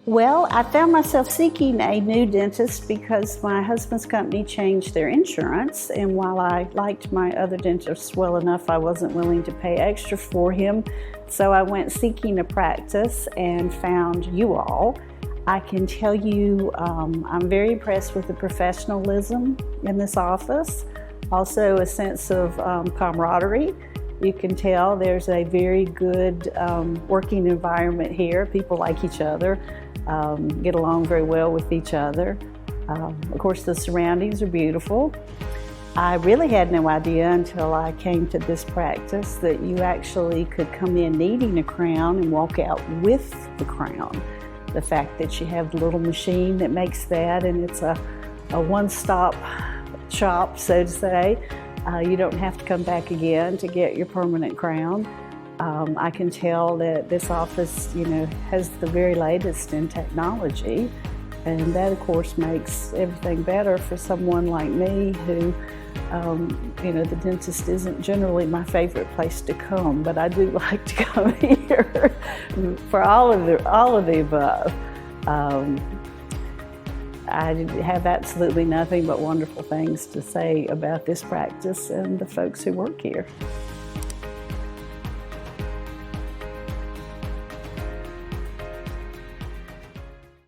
Well, I found myself seeking a new dentist because my husband's company changed their insurance, and while I liked my other dentist well enough, I wasn't willing to pay extra for him. So I went seeking a practice and found you all. I can tell you I'm very impressed with the professionalism in this office, also a sense of camaraderie. You can tell there's a very good working environment here. People like each other, get along very well with each other. Of course, the surroundings are beautiful. I really had no idea until I came to this practice that you actually could come in needing a crown and walk out with the crown. The fact that you have the little machine that makes that, and it's a one-stop shop, so to say. You don't have to come back again to get your permanent crown. I can tell that this office, has the very latest in technology, and that, of course, makes everything better for someone like me who, the dentist isn't generally my favorite place to come, but I do like to come here for all of the above. I have absolutely nothing but wonderful things to say about this practice and the folks who work here.